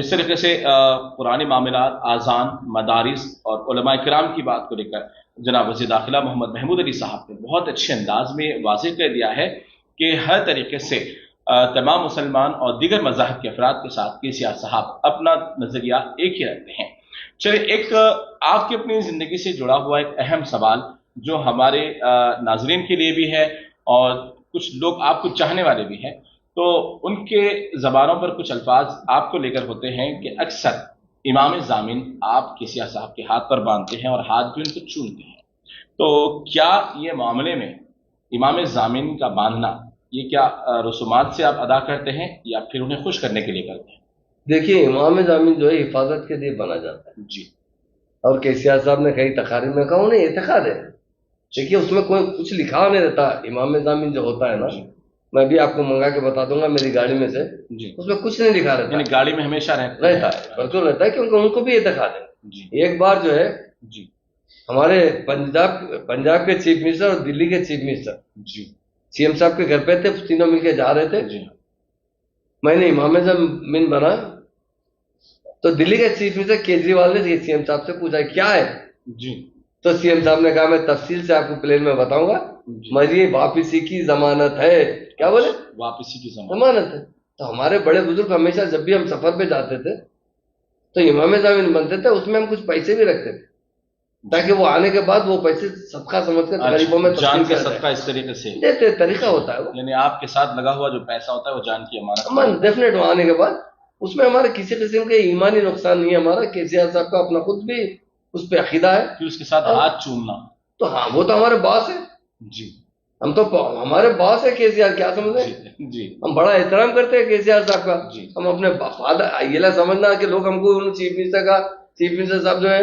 جس طریقے سے پرانے معاملات، آذان، مدارس اور علماء کرام کی بات کو لے کر جناب وزیر داخلہ محمد محمود علی صاحب نے بہت اچھے انداز میں واضح کر دیا ہے کہ ہر طریقے سے تمام مسلمان اور دیگر مذاہب کے افراد کے ساتھ KCR صاحب اپنا نظریہ ایک ہی رکھتے ہیں۔ چلے ایک آپ کی اپنی زندگی سے جڑا ہوا ایک اہم سوال جو ہمارے ناظرین کے لیے بھی ہے اور کچھ لوگ آپ کو چاہنے والے بھی ہیں، تو ان کے زبانوں پر کچھ الفاظ آپ کو لے کر ہوتے ہیں کہ اکثر امام ضامن آپ KCR صاحب کے ہاتھ پر باندھتے ہیں اور ہاتھ بھی ان کو چومتے ہیں، تو کیا یہ معاملے میں امام ضامن کا باندھنا یہ کیا رسومات سے آپ ادا کرتے ہیں یا پھر انہیں خوش کرنے کے لیے کرتے ہیں؟ دیکھیے، امام ضامن جو ہے حفاظت کے لیے بنا جاتا ہے جی، اور KCR صاحب نے کئی تقاریر میں کہا انہیں اعتقاد ہے۔ دیکھیے اس میں کوئی کچھ لکھا نہیں رہتا، امام ضامن جو ہوتا ہے نا، میں بھی آپ کو منگا کے بتا دوں گا میری گاڑی میں سے، اس میں کچھ نہیں لکھا رہتا، یعنی گاڑی میں ہمیشہ رہتا ہے، بالکل رہتا ہے، کیونکہ ان کو بھی اعتقاد ہے۔ ایک بار جو ہے جی ہمارے پنجاب کے چیف منسٹر اور دلی کے چیف منسٹر جی CM صاحب کے گھر پہ تھے، تینوں مل کے جا رہے تھے، میں نے امام ضامن بنا تو دلی کے چیف منسٹر کیجریوال نے CM صاحب سے پوچھا کیا ہے، جی تو CM صاحب نے کہا میں تفصیل سے آپ کو پلین میں بتاؤں گا، مجھے واپسی کی ضمانت ہے۔ کیا بولے؟ واپسی کی ضمانت ہے۔ تو ہمارے بڑے بزرگ ہمیشہ جب بھی ہم سفر پہ جاتے تھے تو امام ضامن بنتے تھے، اس میں ہم کچھ پیسے بھی رکھتے تھے تاکہ وہ آنے کے بعد وہ پیسے صدقہ سمجھ کر غریبوں میں جان کا صدقہ اس طریقے سے دیتے، طریقہ ہوتا ہے وہ، یعنی آپ کے ساتھ لگا ہوا جو پیسہ ہوتا ہے وہ جان کی امانت ڈیفینیٹ۔ وہ آنے کے بعد اس میں ہمارے کسی قسم کے ایمانی نقصان نہیں ہے، ہمارا KCR صاحب کا اپنا خود بھی اس پہ عقیدہ ہے۔ پھر اس کے ساتھ ہاتھ چومنا تو ہاں وہ تو ہمارے باس ہے، جی ہم تو ہمارے باس ہے KCR، کیا سمجھے؟ جی ہم بڑا احترام کرتے ہیں KCR صاحب کا، جی ہم اپنے فادر یہ نہ سمجھنا کہ لوگ ہم کو چیف منسٹر صاحب جو ہے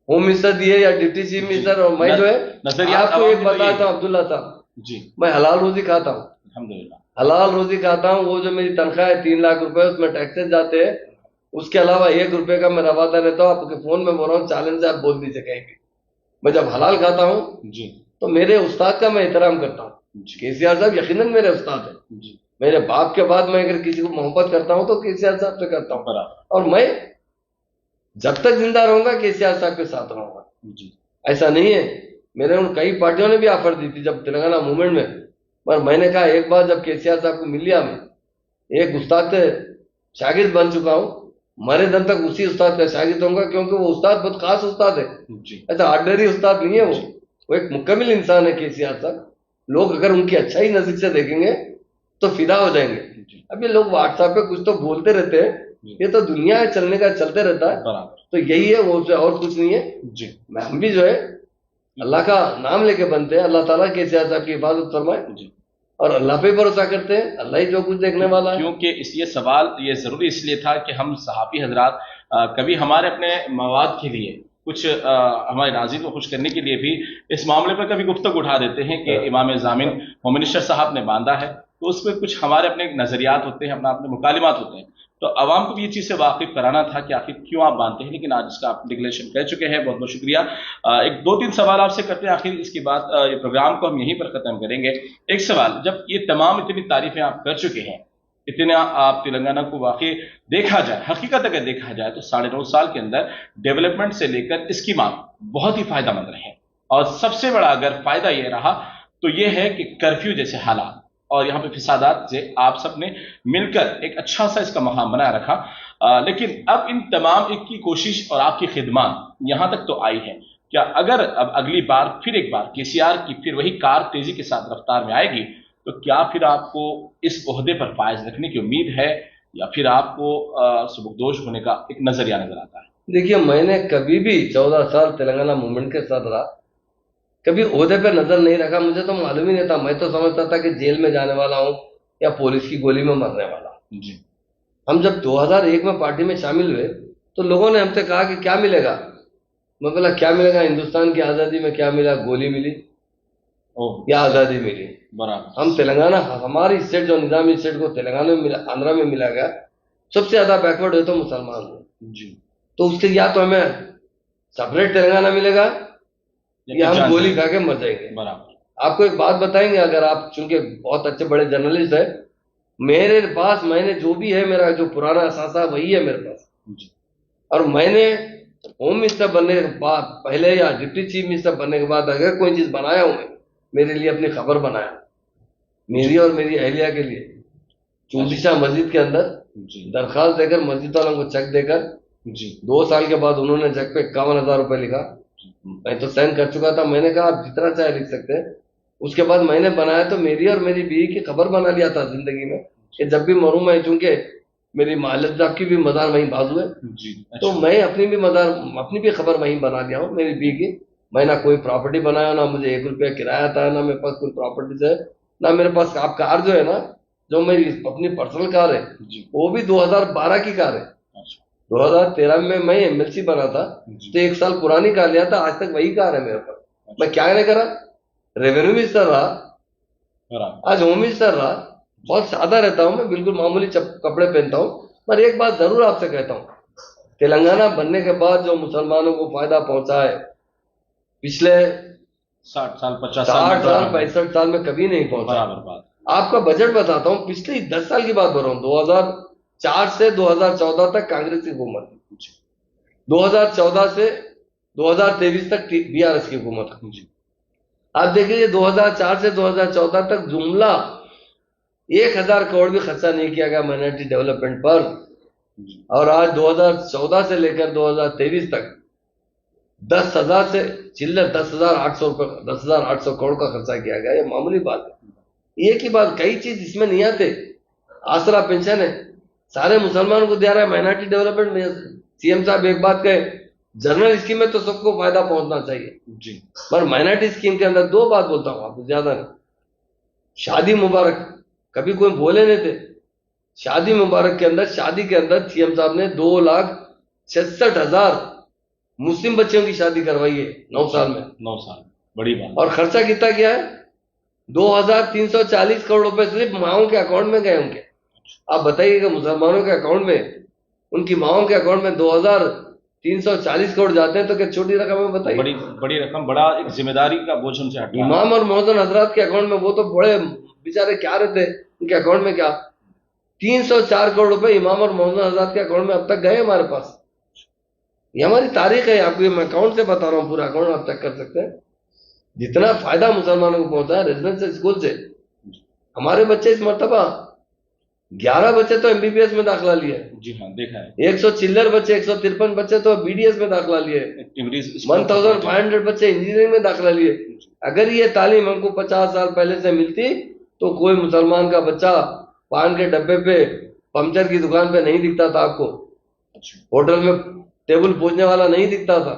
ہوم منسٹر دیے یا ڈپٹی چیف منسٹر، اور میں جو ہے آپ کو ایک بتاتا ہوں عبداللہ صاحب، جی میں حلال روزی کھاتا ہوں، الحمدللہ حلال روزی کھاتا ہوں، وہ جو میری تنخواہ ہے 3 لاکھ روپے، اس میں ٹیکسز جاتے ہیں، اس کے علاوہ 1 روپے کا میں روادہ رہتا ہوں۔ آپ کے فون میں بول رہا ہوں، چیلنج سے آپ بول دیجیے کہیں بھی، میں جب حلال کھاتا ہوں جی تو میرے استاد کا میں احترام کرتا ہوں۔ KCR صاحب یقیناً میرے استاد ہیں، جی میرے باپ کے بعد میں اگر کسی کو محبت کرتا ہوں تو KCR صاحب سے کرتا ہوں، اور میں جب تک زندہ رہوں گا KCR صاحب کے ساتھ رہوں گا۔ جی ایسا نہیں ہے، میرے ان کئی پارٹیوں نے بھی آفر دی تھی جب تلنگانہ موومنٹ میں، پر میں نے کہا ایک بار جب KCR صاحب کو مل لیا، میں ایک استاد کے شاگرد بن چکا ہوں، مرے دم تک اسی استاد کا شاگرد ہوں گا، کیونکہ وہ استاد بہت خاص استاد ہے، ایسا آرڈنری استاد نہیں ہے، وہ ایک مکمل انسان ہے KCR صاحب۔ لوگ اگر ان کی اچھائی نظر سے دیکھیں گے تو فدا ہو جائیں گے۔ اب یہ لوگ واٹس ایپ پہ کچھ تو بولتے رہتے ہیں، یہ تو دنیا ہے، چلنے کا چلتے رہتا ہے، تو یہی ہے، وہ اور کچھ نہیں ہے۔ ہم بھی جو ہے اللہ کا نام لے کے بنتے ہیں، اللہ تعالیٰ KCR صاحب کی حفاظت فرمائے، اور اللہ پہ بھروسہ کرتے ہیں، اللہ ہی جو کچھ دیکھنے والا ہے۔ کیونکہ اس یہ سوال یہ ضروری اس لیے تھا کہ ہم صحافی حضرات کبھی ہمارے اپنے مواد کے لیے کچھ ہمارے ناظرین کو خوش کرنے کے لیے بھی اس معاملے پر کبھی گفتگو اٹھا دیتے ہیں کہ امام ضامن ہوم منسٹر صاحب نے باندھا ہے، تو اس میں کچھ ہمارے اپنے نظریات ہوتے ہیں، اپنے مکالمات ہوتے ہیں، تو عوام کو بھی یہ چیز سے واقف کرانا تھا کہ آخر کیوں آپ باندھتے ہیں، لیکن آج اس کا آپ ڈکلیریشن کر چکے ہیں، بہت بہت شکریہ۔ ایک 2-3 سوال آپ سے کرتے ہیں، آخر اس کے بعد یہ پروگرام کو ہم یہیں پر ختم کریں گے۔ ایک سوال، جب یہ تمام اتنی تعریفیں آپ کر چکے ہیں، اتنا آپ تلنگانہ کو واقعی دیکھا جائے، حقیقت اگر دیکھا جائے تو 9.5 سال کے اندر ڈیولپمنٹ سے لے کر اسکیمات بہت ہی فائدہ مند رہے، اور سب سے بڑا اگر فائدہ یہ رہا تو یہ ہے کہ کرفیو جیسے حالات اور یہاں پہ فسادات سے آپ سب نے مل کر ایک اچھا سا اس کا مقام بنایا رکھا، لیکن اب ان تمام ایک کی کوشش اور آپ کی خدمات یہاں تک تو آئی ہے، کیا اگر اب اگلی بار پھر ایک بار KCR کی پھر وہی کار تیزی کے ساتھ رفتار میں آئے گی تو کیا پھر آپ کو اس عہدے پر فائز رکھنے کی امید ہے یا پھر آپ کو سبکدوش ہونے کا ایک نظریہ نظر آتا ہے؟ دیکھیے، میں نے کبھی بھی 14 سال تلنگانہ موومنٹ کے ساتھ رہا، کبھی عہدے پہ نظر نہیں رکھا، مجھے تو معلوم ہی نہیں تھا، میں تو سمجھتا تھا کہ جیل میں جانے والا ہوں یا پولیس کی گولی میں مرنے والا ہوں۔ جی ہم جب 2001 میں پارٹی میں شامل ہوئے تو لوگوں نے ہم سے کہا کہ کیا ملے گا، میں بولا کیا ملے گا، ہندوستان کی آزادی میں کیا ملا، گولی ملی یا آزادی ملی؟ برابر۔ ہم تلنگانہ، ہماری اسٹیٹ جو نظامی اسٹیٹ کو تلنگانہ میں ملا، آندھرا میں ملا گیا، سب سے زیادہ بیکورڈ ہے تو مسلمان ہیں، جی تو اس کے یا تو ہمیں سپریٹ تلنگانہ ملے گا یا ہم گولی کھا کے مر جائیں گے۔ برابر۔ آپ کو ایک بات بتائیں گے، اگر آپ چونکہ بہت اچھے بڑے جرنلسٹ ہیں، میرے پاس میں نے جو بھی ہے، میرا جو پرانا اثاثہ وہی ہے میرے پاس، جی اور میں نے ہوم منسٹر بننے کے بعد پہلے یا ڈپٹی چیف منسٹر بننے کے بعد اگر کوئی چیز بنایا ہوں میں میرے لیے اپنی خبر بنایا، میری اور میری اہلیہ کے لیے چونٹی شاہ مسجد کے اندر جی درخواست دے کر مسجد والوں کو چیک دے کر جی 2 سال کے بعد انہوں نے چیک پہ 51,000 روپے لکھا، میں تو سائن کر چکا تھا، میں نے کہا آپ جتنا چاہے لکھ سکتے ہیں۔ اس کے بعد میں نے بنایا تو میری اور میری بیوی کی خبر بنا لیا تھا زندگی میں کہ جب بھی مروں میں، چونکہ میری مالک صاحب کی بھی مزار وہیں بازو ہے، جی تو میں اپنی بھی خبر وہیں بنا لیا ہوں میری بیوی کی۔ میں نہ کوئی پراپرٹی بنایا، نہ مجھے 1 روپیہ کرایہ تھا، نہ میرے پاس کوئی پراپرٹیز ہے، نہ میرے پاس آپ کار جو ہے نا، جو میری اپنی پرسنل کار ہے جی وہ بھی 2012 کی کار ہے۔ 2013 میں میں MLC بنا تھا تو 1 سال پرانی کار لیا تھا، آج تک وہی کار ہے میرے پاس۔ میں کیا نہیں کرا، ریونیو منسٹر رہا، آج ہوم منسٹر رہا، بہت سادہ رہتا ہوں میں، بالکل معمولی کپڑے پہنتا ہوں۔ پر ایک بات ضرور آپ سے کہتا ہوں، تلنگانہ بننے کے بعد جو مسلمانوں کو فائدہ پہنچا ہے پچھلے 60 سال 50 60 سال 65 سال میں کبھی نہیں پہنچا۔ برابر بات۔ آپ کا بجٹ بتاتا ہوں، پچھلی 10 سال کی بات کر رہا ہوں، 2004 سے 2014 تک کانگریس کی حکومت، 2014 سے 2023 تک BRS کی حکومت۔ آپ دیکھیے 2004 سے 2014 تک جملہ 1,000 کروڑ بھی خرچہ نہیں کیا گیا مائنورٹی ڈیولپمنٹ پر، اور آج 2014 سے لے کر 2023 تک 10,000 سے چلر 10,800 کروڑ کا خرچہ کیا گیا۔ یہ معمولی بات ہے، ایک ہی بات، کئی چیز اس میں نہیں آتے، آسرا پینشن ہے سارے مسلمانوں کو دیا رہا ہے، مائنورٹی ڈیولپمنٹ میں CM صاحب ایک بات کہے، جنرل اسکیم میں تو سب کو فائدہ پہنچنا چاہیے جی، پر مائنورٹی اسکیم کے اندر 2 بات بولتا ہوں آپ کو، زیادہ نہیں۔ شادی مبارک کبھی کوئی بولے نہیں تھے، شادی مبارک کے اندر، شادی کے اندر CM صاحب نے 2,66,000 مسلم بچوں کی شادی کروائی ہے 9 سال میں، 9 سال، بڑی بات۔ اور خرچہ کتنا کیا ہے؟ 2,340 کروڑ روپے صرف ماؤں کے اکاؤنٹ میں گئے ان کے۔ آپ بتائیے کہ مسلمانوں کے اکاؤنٹ میں، ان کی ماؤں کے اکاؤنٹ میں 2,340 کروڑ جاتے ہیں تو کیا چھوٹی رقم ہے؟ بتائیے، بڑی رقم، بڑا ایک ذمہ داری کا بوجھ ہم سے ہٹ رہا ہے۔ امام اور مؤذن حضرات کے اکاؤنٹ میں وہ تو بڑے بیچارے کیا رہتے، ان کے اکاؤنٹ میں کیا 304 کروڑ روپے امام اور مؤذن حضرات کے اکاؤنٹ میں اب تک گئے ہمارے پاس۔ یہ ہماری تاریخ ہے، آپ کو میں اکاؤنٹ سے بتا رہا ہوں، پورا اکاؤنٹ آپ چیک کر سکتے ہیں۔ جتنا فائدہ مسلمانوں کو پہنچا ہے ریزیڈنشل اسکول سے، ہمارے بچے اس مرتبہ 11 بچے تو MBBS میں داخلہ لیے، جی ہاں، دیکھا ہے، 100 چلر بچے، 153 بچے تو BDS میں داخلہ لیے، 1,500 بچے انجینئرنگ میں داخلہ لیے۔ اگر یہ تعلیم ہم کو 50 سال پہلے سے ملتی تو کوئی مسلمان کا بچہ پان کے ڈبے پہ، پنچر کی دکان پہ نہیں دکھتا تھا، آپ کو ہوٹل میں ٹیبل پوچھنے والا نہیں دکھتا تھا۔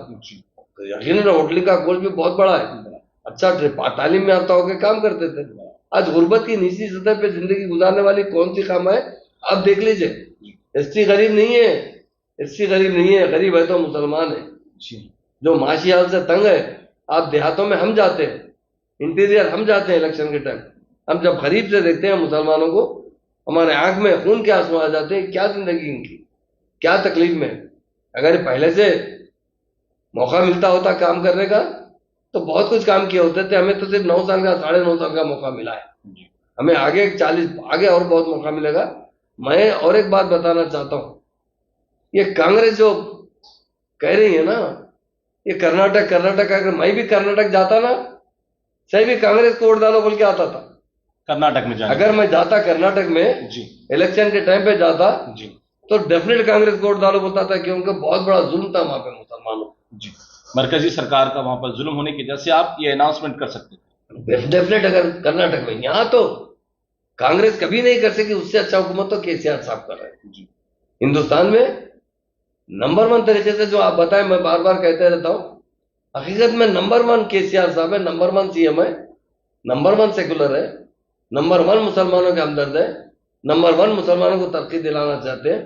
یقیناً ہوٹل کا کورس بھی بہت بڑا ہے، اچھا تعلیم میں یافتہ ہو کے کام کرتے تھے۔ آج غربت کی نچلی سطح پہ زندگی گزارنے والی کون سی قوم ہے؟ آپ دیکھ لیجئے، SC غریب نہیں ہے، SC غریب نہیں ہے، غریب ہے تو مسلمان ہے جو معاشی حال سے تنگ ہے۔ آپ دیہاتوں میں ہم جاتے ہیں، انٹیریئر ہم جاتے ہیں الیکشن کے ٹائم، ہم جب قریب سے دیکھتے ہیں مسلمانوں کو، ہمارے آنکھ میں خون کے آنسو آ جاتے ہیں، کیا زندگی ان کی، کیا تکلیف میں۔ اگر پہلے سے موقع ملتا ہوتا کام کرنے کا تو بہت کچھ کام کیے ہوتے تھے، ہمیں تو صرف 9 سال کا 9.5 سال کا موقع ملا ہے، ہمیں آگے 40 آگے اور بہت موقع ملے گا۔ میں اور ایک بات بتانا چاہتا ہوں، یہ کانگریس جو کہہ رہی ہے نا، یہ کرناٹک اگر میں بھی کرناٹک جاتا نا، صحیح بھی کانگریس کو ووٹ ڈالو بول کے آتا تھا کرناٹک میں جانے، اگر میں جاتا کرناٹک میں جی الیکشن کے ٹائم پہ جاتا جی تو ڈیفینیٹ کانگریس کو ووٹ ڈالو بولتا تھا، کیونکہ بہت بڑا ظلم تھا وہاں پہ مسلمانوں۔ جی، مرکزی سرکار کا وہاں پر ظلم ہونے کی وجہ سے آپ یہ اناؤنسمنٹ کر سکتے ہیں ڈیفینیٹ اگر کرناٹک میں، یہاں تو کانگریس کبھی نہیں کر سکی، اس سے اچھا حکومت تو KCR صاحب کر رہے ہیں جی، ہندوستان میں نمبر 1 طریقے سے۔ جو آپ بتائیں، میں بار بار کہتے رہتا ہوں، حقیقت میں نمبر 1 KCR صاحب ہے، نمبر 1 CM ہے، نمبر 1 سیکولر ہے، نمبر 1 مسلمانوں کے ہمدرد ہے، نمبر 1 مسلمانوں کو ترقی دلانا چاہتے ہیں۔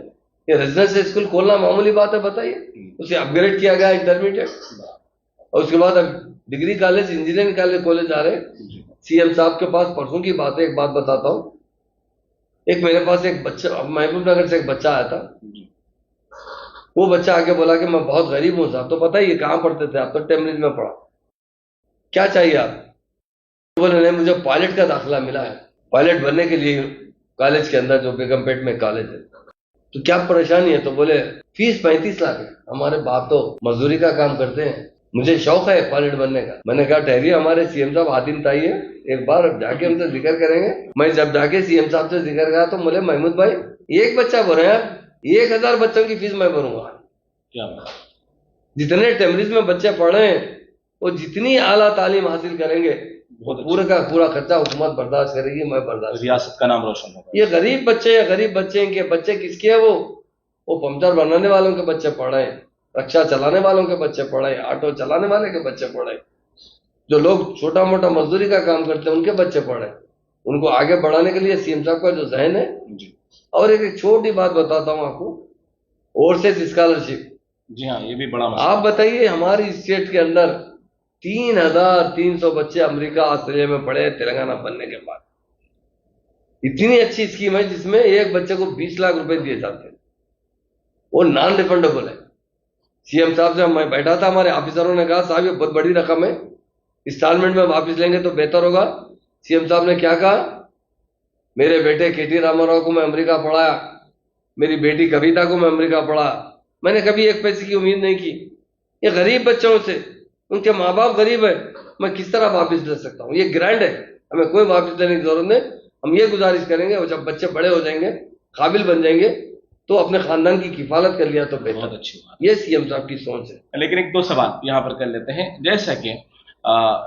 یہ ریزیڈنشل اسکول کھولنا معمولی بات ہے؟ بتائیے، اسے اپ گریڈ کیا گیا انٹرمیڈیٹ، اور اس کے بعد اب ڈگری کالج، انجینئرنگ کالج آ رہے ہیں۔ CM صاحب کے پاس پرسوں کی بات ہے، ایک بات بتاتا ہوں، ایک میرے پاس ایک بچہ، محبوب نگر سے ایک بچہ آیا تھا، وہ بچہ آ کے بولا کہ میں بہت غریب ہوں صاحب۔ تو بتائیے کہاں پڑھتے تھے آپ؟ تو ٹیمریج میں پڑھا۔ کیا چاہیے آپ؟ بولے نہیں، مجھے پائلٹ کا داخلہ ملا ہے، پائلٹ بننے کے لیے کالج کے اندر، جو بیگم پیٹ میں کالج ہے۔ تو کیا پریشانی ہے؟ تو بولے فیس 35 لاکھ ہے. ہمارے باپ تو مزدوری کا کام کرتے ہیں, مجھے شوق ہے پائلٹ بننے کا. میں نے کہا ٹھہریے, ہمارے سی ایم صاحب عادل تائی ہے, ایک بار جا کے ہم سے ذکر کریں گے. میں جب جا کے سی ایم صاحب سے ذکر کیا تو بولے محمود بھائی ایک بچہ بھرے ہیں, 1000 بچوں کی فیس میں بھروں گا. کیا بات. جتنے ٹیمریز میں بچے پڑھے ہیں وہ جتنی اعلیٰ تعلیم حاصل کریں گے وہ پورے کا پورا خرچہ حکومت برداشت کرے گی, میں برداشت. ریاست کا نام روشن ہوگا. یہ غریب بچے ان کے بچے کس کے ہیں؟ وہ پمچر بنانے والوں کے بچے پڑھے ہیں, رکشا چلانے والوں کے بچے پڑھے ہیں, آٹو چلانے والے کے بچے پڑھے ہیں, جو لوگ چھوٹا موٹا مزدوری کا کام کرتے ہیں ان کے بچے پڑھے ہیں. ان کو آگے بڑھانے کے لیے سی ایم صاحب کا جو ذہن ہے. اور ایک چھوٹی بات بتاتا ہوں آپ کو, اورسز اسکالرشپ. جی ہاں, یہ بھی بڑا مسئلہ. آپ بتائیے ہماری اسٹیٹ کے اندر 3300 بچے امریکہ آسٹریلیا میں پڑھے تلنگانہ بننے کے بعد. اتنی اچھی اسکیم ہے جس میں ایک بچے کو 20 لاکھ روپے دیے جاتے ہیں, وہ نان ریفنڈیبل ہے. سی ایم صاحب سے میں بیٹھا تھا, ہمارے آفیسروں نے کہا صاحب یہ بہت بڑی رقم ہے, انسٹالمنٹ میں واپس لیں گے تو بہتر ہوگا. سی ایم صاحب نے کیا کہا, میرے بیٹے کے ٹی راما راؤ کو میں امریکہ پڑھایا, میری بیٹی کویتا کو میں امریکہ پڑھا, میں نے کبھی ایک پیسے کی امید نہیں کی. یہ غریب بچوں سے, ان کے ماں باپ غریب ہے, میں کس طرح واپس لے سکتا ہوں؟ یہ گرانٹ ہے, ہمیں کوئی واپس لینے کی ضرورت نہیں. ہم یہ گزارش کریں گے اور جب بچے بڑے ہو جائیں گے, قابل بن جائیں گے, تو اپنے خاندان کی کفالت کر لیا تو بہت بہت اچھی بات. یہ سی ایم صاحب کی سوچ ہے. لیکن ایک دو سوال یہاں پر کر لیتے ہیں. جیسا کہ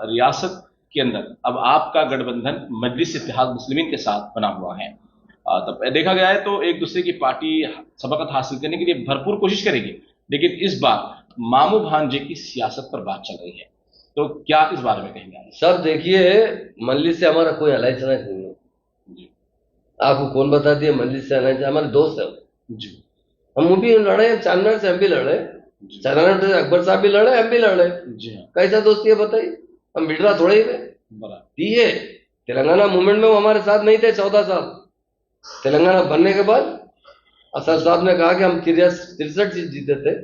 ریاست کے اندر اب آپ کا گٹھ بندھن مجلس اتحاد مسلمین کے ساتھ بنا ہوا ہے, تب دیکھا گیا ہے تو ایک دوسرے کی پارٹی سبقت حاصل کرنے کے لیے بھرپور کوشش کرے گی, لیکن اس بار مامو بھانجے کی سیاست پر بات چل رہی ہے, تو کیا اس بارے میں کہیں گے؟ سب دیکھیے, مجلس سے ہمارا کوئی الائنس نہیں ہے. جی. آپ کو کون بتا دیا مجلس سے الائنس؟ ہمارے دوست ہیں. جی. ہم بھی لڑے, چار سے ہم بھی لڑے, چار سے اکبر صاحب بھی لڑے, ہم بھی لڑے. جی ہاں. کیسا دوستی ہے بتائیے؟ ہم بٹرا تھوڑے ہی تھے. تلنگانہ موومنٹ میں وہ ہمارے ساتھ نہیں تھے 14 سال. تلنگانہ بننے کے بعد اسد صاحب نے کہا کہ ہم 63 سیٹ جیتے تھے,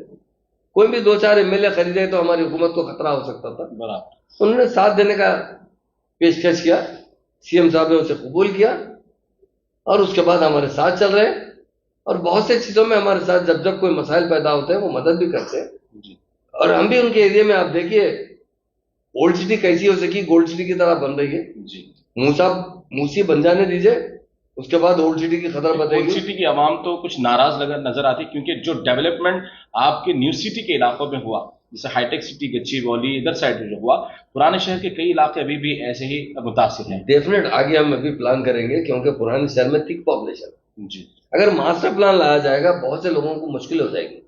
کوئی بھی 2-4 ایم ایل اے خریدے تو ہماری حکومت کو خطرہ ہو سکتا تھا. انہوں نے ساتھ دینے کا پیشکش کیا, سی ایم صاحب نے اسے قبول کیا, اور اس کے بعد ہمارے ساتھ چل رہے ہیں. اور بہت سے چیزوں میں ہمارے ساتھ جب کوئی مسائل پیدا ہوتے ہیں وہ مدد بھی کرتے ہیں. اور ہم بھی ان کے ایریے میں, آپ دیکھیے اولڈ سٹی کیسی ہو سکی, گولڈ سٹی کی طرح بن رہی ہے. موسی بن جانے دیجئے, اس کے بعد اولڈ سٹی کی خطر بنے گی. اولڈ سٹی کی عوام تو کچھ ناراض نظر آتی, کیونکہ جو ڈیولپمنٹ آپ کے نیو سٹی کے علاقوں میں ہوا, جیسے ہائی ٹیک سٹی گچی والی ادھر سائڈ جو ہوا, پرانے شہر کے کئی علاقے ابھی بھی ایسے ہی متاثر ہیں. ڈیفینیٹ آگے ہم ابھی پلان کریں گے, کیونکہ پرانے شہر میں تھک پاپولیشن. جی. اگر ماسٹر پلان لایا جائے گا بہت سے لوگوں کو مشکل ہو جائے گی.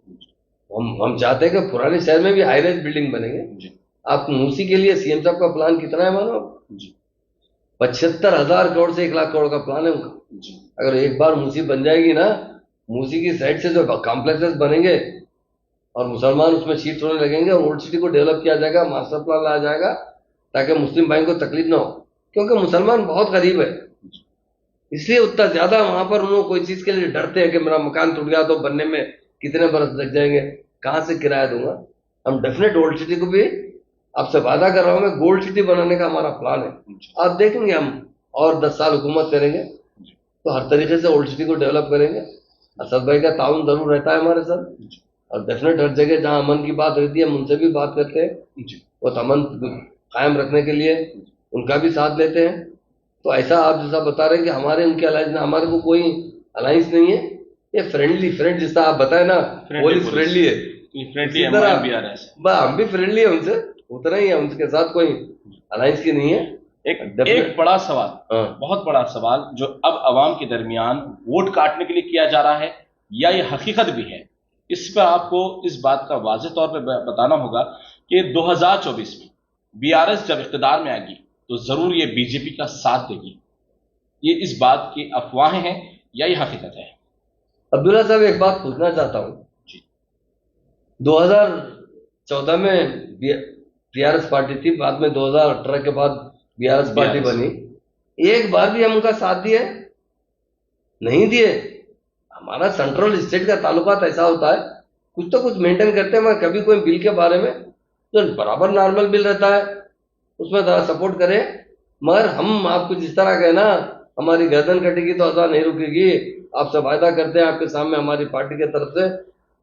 ہم چاہتے ہیں کہ پرانے شہر میں بھی ہائی رائز بلڈنگ بنے گے. جی. آپ موسی کے لیے سی ایم صاحب کا پلان کتنا ہے مانو؟ جی. 75,000 کروڑ سے 1 لاکھ کروڑ کا پلان ہے ان کا. جی. اگر ایک بار موسی بن جائے گی نا, موسی کی سائڈ سے جو کمپلیکسز بنیں گے اور مسلمان اس میں شیفٹ ہونے لگیں گے, اور اولڈ سٹی کو ڈیولپ کیا جائے گا, ماسٹر پلان لایا جائے گا تاکہ مسلم بھائیوں کو تکلیف نہ ہو, کیونکہ مسلمان بہت غریب ہے. اس لیے اتنا زیادہ وہاں پر انہوں کوئی چیز کے لیے ڈرتے ہیں کہ میرا مکان ٹوٹ گیا تو بننے میں کتنے برس لگ جائیں گے, کہاں سے کرایہ دوں گا. ہم ڈیفینیٹ اولڈ سٹی کو بھی, آپ سے وعدہ کر رہا ہوں میں, گولڈ سٹی بنانے کا ہمارا پلان ہے. آپ دیکھیں گے ہم اور 10 سال حکومت کریں گے تو ہر طریقے سے اولڈ سٹی کو ڈیولپ کریں گے. اسد بھائی کا تعاون ضرور رہتا ہے ہمارے ساتھ, اور ڈیفینیٹ ہر جگہ جہاں امن کی بات ہوتی ہے ہم ان سے بھی بات کرتے ہیں, وہ امن قائم رکھنے کے لیے ان کا بھی ساتھ لیتے ہیں. تو ایسا آپ جیسا بتا رہے ہیں کہ ہمارے ان کے الائنس, ہمارے کو کوئی الائنس نہیں ہے. یہ فرینڈ جس طرح آپ بتائیں نا, پولیس فرینڈلی ہے, ہم بھی فرینڈلی ہیں ان سے, اتنا ہی ہے, ان کے ساتھ کوئی الائنس کی نہیں ہے. ایک بڑا سوال, بہت بڑا سوال جو اب عوام کے درمیان ووٹ کاٹنے کے لیے کیا جا رہا ہے, یا یہ حقیقت بھی ہے, اس پر آپ کو اس بات کا واضح طور پہ بتانا ہوگا کہ 2024 میں بی آر ایس جب اقتدار میں آئے گی تو ضرور یہ بی جے پی کا ساتھ دے گی. یہ اس بات کی افواہیں ہیں یا یہ حقیقت ہے؟ عبداللہ صاحب ایک بات پوچھنا چاہتا ہوں. 2014 میں پی آر ایس پارٹی تھی, بعد میں 2018 کے بعد بی آر ایس پارٹی بنی, ایک بار بھی ہم ان کا ساتھ دیے نہیں دیے. ہمارا سینٹرل اسٹیٹ کا تعلقات ایسا ہوتا ہے, کچھ تو کچھ مینٹین کرتے ہیں. میں کبھی کوئی بل کے بارے میں جو برابر نارمل بل رہتا ہے اس میں ذرا سپورٹ کریں, مگر ہم آپ کو جس طرح کہنا ہماری گردن کٹے گی تو اذان نہیں رکے گی. آپ سے وعدہ کرتے ہیں آپ کے سامنے ہماری پارٹی کی طرف سے,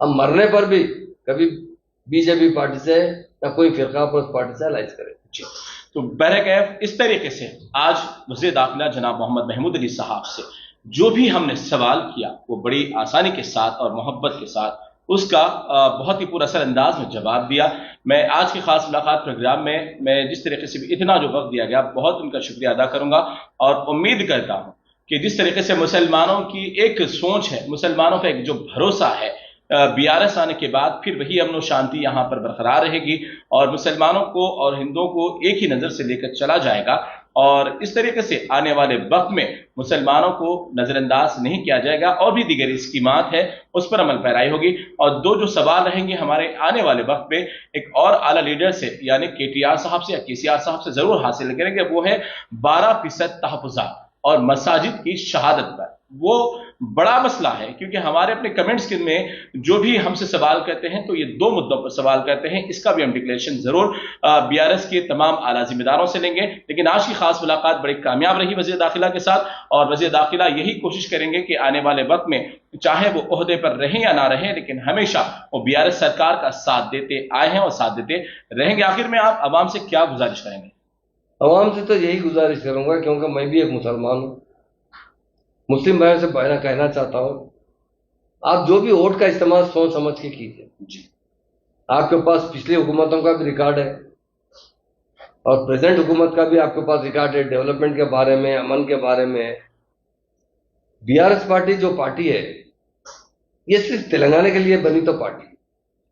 ہم مرنے پر بھی کبھی بی جے پی پارٹی سے یا کوئی فرقہ پرست پارٹی سے الائنس کریں. تو بہرکیف اس طریقے سے آج وزیر داخلہ جناب محمد محمود علی صاحب سے جو بھی ہم نے سوال کیا وہ بڑی آسانی کے ساتھ اور محبت کے ساتھ اس کا بہت ہی پر اثر انداز میں جواب دیا. میں آج کی خاص ملاقات پروگرام میں جس طریقے سے بھی اتنا جو وقت دیا گیا بہت ان کا شکریہ ادا کروں گا, اور امید کرتا ہوں کہ جس طریقے سے مسلمانوں کی ایک سوچ ہے, مسلمانوں کا ایک جو بھروسہ ہے, بی آر ایس آنے کے بعد پھر وہی امن و شانتی یہاں پر برقرار رہے گی اور مسلمانوں کو اور ہندوؤں کو ایک ہی نظر سے لے کر چلا جائے گا, اور اس طریقے سے آنے والے وقت میں مسلمانوں کو نظر انداز نہیں کیا جائے گا, اور بھی دیگر اسکیمات ہے اس پر عمل پیرائی ہوگی. اور جو سوال رہیں گے ہمارے آنے والے وقت میں ایک اور اعلیٰ لیڈر سے یعنی کے ٹی آر صاحب سے یا کے سی آر صاحب سے ضرور حاصل کریں گے, وہ ہے 12% تحفظات اور مساجد کی شہادت پر. وہ بڑا مسئلہ ہے کیونکہ ہمارے اپنے کمنٹس میں جو بھی ہم سے سوال کرتے ہیں تو یہ 2 مدوں پر سوال کرتے ہیں. اس کا بھی ہم ڈکلیریشن ضرور بی آر ایس کے تمام اعلیٰ ذمہ داروں سے لیں گے. لیکن آج کی خاص ملاقات بڑی کامیاب رہی وزیر داخلہ کے ساتھ, اور وزیر داخلہ یہی کوشش کریں گے کہ آنے والے وقت میں چاہے وہ عہدے پر رہیں یا نہ رہیں لیکن ہمیشہ وہ بی آر ایس سرکار کا ساتھ دیتے آئے ہیں اور ساتھ دیتے رہیں گے. آخر میں آپ عوام سے کیا گزارش کریں گے؟ عوام سے تو یہی گزارش کروں گا کیونکہ میں بھی ایک مسلمان ہوں, مسلم بھائیوں سے کہنا چاہتا ہوں آپ جو بھی ووٹ کا استعمال سوچ سمجھ کے کیجیے. جی, آپ کے پاس پچھلی حکومتوں کا بھی ریکارڈ ہے اور پریزنٹ حکومت کا بھی آپ کے پاس ریکارڈ ہے, ڈیولپمنٹ کے بارے میں, امن کے بارے میں. بی آر ایس پارٹی جو پارٹی ہے یہ صرف تلنگانہ کے لیے بنی تو پارٹی,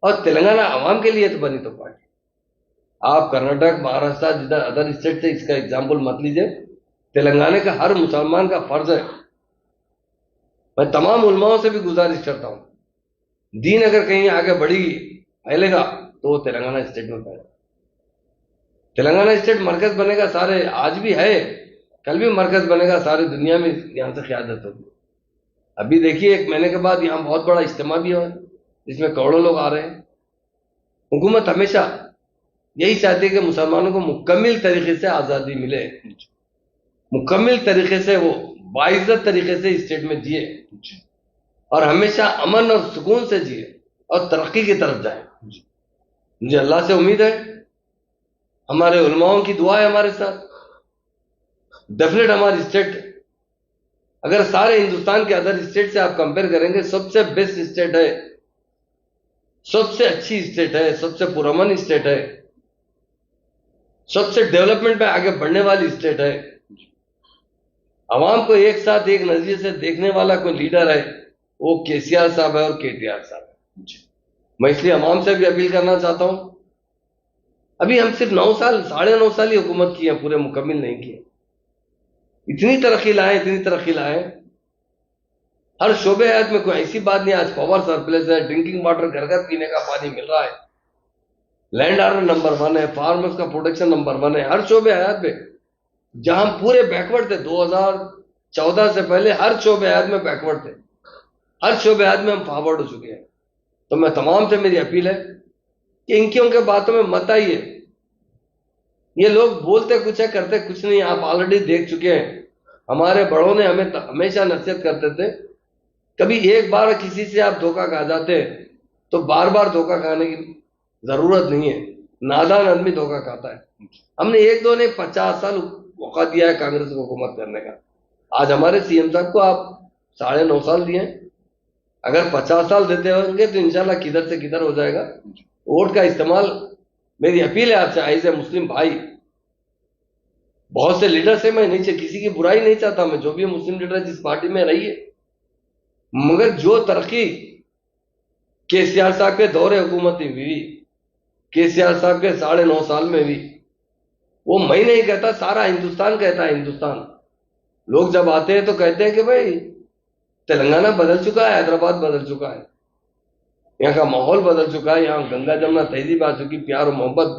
اور تلنگانہ عوام کے لیے تو بنی تو پارٹی. آپ کرناٹک, مہاراشٹر, جدھر ادر اسٹیٹ سے اس کا ایگزامپل مت لیجیے. تلنگانہ کا ہر مسلمان کا فرض ہے. میں تمام علماؤں سے بھی گزارش کرتا ہوں دین اگر کہیں آگے بڑھی پھیلے گا تو وہ تلنگانہ اسٹیٹ میں پھیلے گا. تلنگانہ اسٹیٹ مرکز بنے گا, سارے آج بھی ہے کل بھی مرکز بنے گا, ساری دنیا میں یہاں سے قیادت ہوگی. ابھی دیکھیے 1 مہینے کے بعد یہاں بہت بڑا اجتماع بھی ہوا جس میں کروڑوں لوگ آ رہے ہیں. حکومت ہمیشہ یہی چاہتی ہے کہ مسلمانوں کو مکمل طریقے سے آزادی ملے, مکمل طریقے سے وہ باعزت طریقے سے اسٹیٹ میں جیے اور ہمیشہ امن اور سکون سے جیے اور ترقی کی طرف جائیں. مجھے اللہ سے امید ہے, ہمارے علماؤں کی دعا ہے ہمارے ساتھ. ڈیفینیٹ ہماری اسٹیٹ اگر سارے ہندوستان کے ادر اسٹیٹ سے آپ کمپیئر کریں گے سب سے بیسٹ اسٹیٹ ہے, سب سے اچھی اسٹیٹ ہے, سب سے پرامن اسٹیٹ ہے, سب سے ڈیولپمنٹ پہ آگے بڑھنے والی اسٹیٹ ہے. عوام کو ایک ساتھ ایک نظریے سے دیکھنے والا کوئی لیڈر ہے وہ کے سی آر صاحب ہے اور کے ٹی آر صاحب ہے. میں اس لیے عوام سے بھی اپیل کرنا چاہتا ہوں, ابھی ہم صرف 9 سال 9.5 سال ہی حکومت کی ہے, پورے مکمل نہیں کیے. اتنی ترقی لائیں, ہر شعبے حیات میں کوئی ایسی بات نہیں. آج پاور سرپلس ہے, ڈرنکنگ واٹر گھر گھر پینے کا پانی مل رہا ہے, لینڈ آرڈر نمبر 1 ہے, فارمرز کا پروٹیکشن نمبر 1 ہے. ہر شعبے حیات میں جہاں ہم پورے بیکورڈ تھے 2014 سے پہلے ہر شعبے حیات میں بیکورڈ تھے, ہر شعبے حیات میں ہم فارورڈ ہو چکے ہیں. تو میں تمام سے میری اپیل ہے کہ ان کے باتوں میں مت آئیے. یہ لوگ بولتے کچھ ہے کرتے کچھ نہیں. آپ آلریڈی دیکھ چکے ہیں, ہمارے بڑوں نے ہمیں ہمیشہ نصیحت کرتے تھے کبھی ایک بار کسی سے آپ دھوکہ کھا جاتے تو بار بار دھوکہ کھانے کی ضرورت نہیں ہے. نادان آدمی دھوکہ کھاتا ہے. ہم نے 1-2 نے 50 سال موقع دیا ہے کانگریس کو حکومت کرنے کا. آج ہمارے سی ایم صاحب کو آپ 9.5 سال دیے, اگر 50 سال دیتے ہوں گے تو انشاءاللہ کدھر سے کدھر ہو جائے گا. ووٹ کا استعمال, میری اپیل ہے آپ سے ایز اے مسلم بھائی. بہت سے لیڈر سے میں نہیں کسی کی برائی نہیں چاہتا, میں جو بھی مسلم لیڈر جس پارٹی میں رہی ہے, مگر جو ترقی کے سی آر صاحب کے دور حکومتی ہوئی, کے سی آر صاحب کے 9.5 سال میں بھی, وہ میں نہیں کہتا سارا ہندوستان کہتا ہے. ہندوستان لوگ جب آتے ہیں تو کہتے ہیں کہ بھائی تلنگانہ بدل چکا ہے, حیدرآباد بدل چکا ہے, یہاں کا ماحول بدل چکا ہے, یہاں گنگا جمنا تہذیب آ چکی, پیار و محبت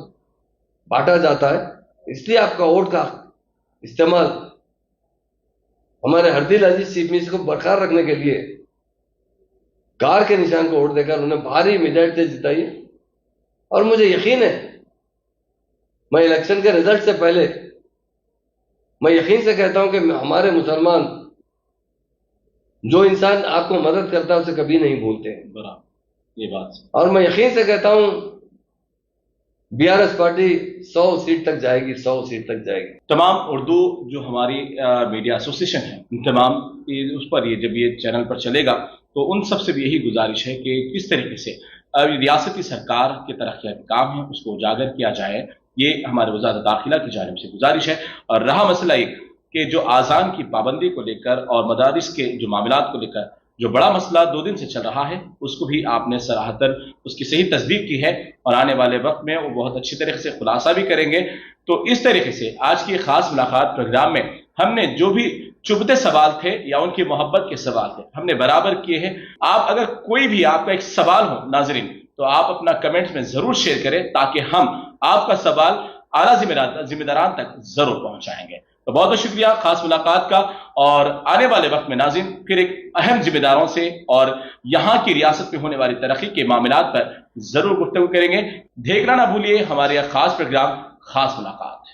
بانٹا جاتا ہے. اس لیے آپ کا ووٹ کا استعمال ہمارے ہردل عزیز چیف منسٹر کو برقرار رکھنے کے لیے کار کے نشان کو ووٹ دے کر انہیں بھاری میجارٹی سے جتائیے. اور مجھے یقین ہے میں الیکشن کے رزلٹ سے پہلے میں یقین سے کہتا ہوں کہ ہمارے مسلمان جو انسان آپ کو مدد کرتا ہے اسے کبھی نہیں بھولتے ہیں، برابر یہ بات ہے۔ اور میں یقین سے کہتا ہوں B R S party 100 seat تک جائے گی، 100 سیٹ تک جائے گی۔ تمام اردو جو ہماری میڈیا ایسوسیشن ہے، ان تمام اس پر یہ جب یہ چینل پر چلے گا تو ان سب سے بھی یہی گزارش ہے کہ کس طریقے سے ریاستی سرکار کے ترقیاتی کام ہیں اس کو اجاگر کیا جائے، یہ ہمارے وزارت داخلہ کی جانب سے گزارش ہے۔ اور رہا مسئلہ ایک کہ جو اذان کی پابندی کو لے کر اور مدارس کے جو معاملات کو لے کر جو بڑا مسئلہ 2 دن سے چل رہا ہے، اس کو بھی آپ نے صراحتاً اس کی صحیح تصدیق کی ہے اور آنے والے وقت میں وہ بہت اچھی طریقے سے خلاصہ بھی کریں گے۔ تو اس طریقے سے آج کی خاص ملاقات پروگرام میں ہم نے جو بھی چبھتے سوال تھے یا ان کی محبت کے سوال تھے ہم نے برابر کیے ہیں۔ آپ اگر کوئی بھی آپ کا ایک سوال ہو ناظرین تو آپ اپنا کمنٹس میں ضرور شیئر کریں تاکہ ہم آپ کا سوال اعلیٰ ذمہ داران تک ضرور پہنچائیں گے۔ تو بہت بہت شکریہ خاص ملاقات کا، اور آنے والے وقت میں ناظرین پھر ایک اہم ذمہ داروں سے اور یہاں کی ریاست میں ہونے والی ترقی کے معاملات پر ضرور گفتگو کریں گے۔ دیکھنا نہ بھولیے ہمارے خاص پروگرام خاص ملاقات۔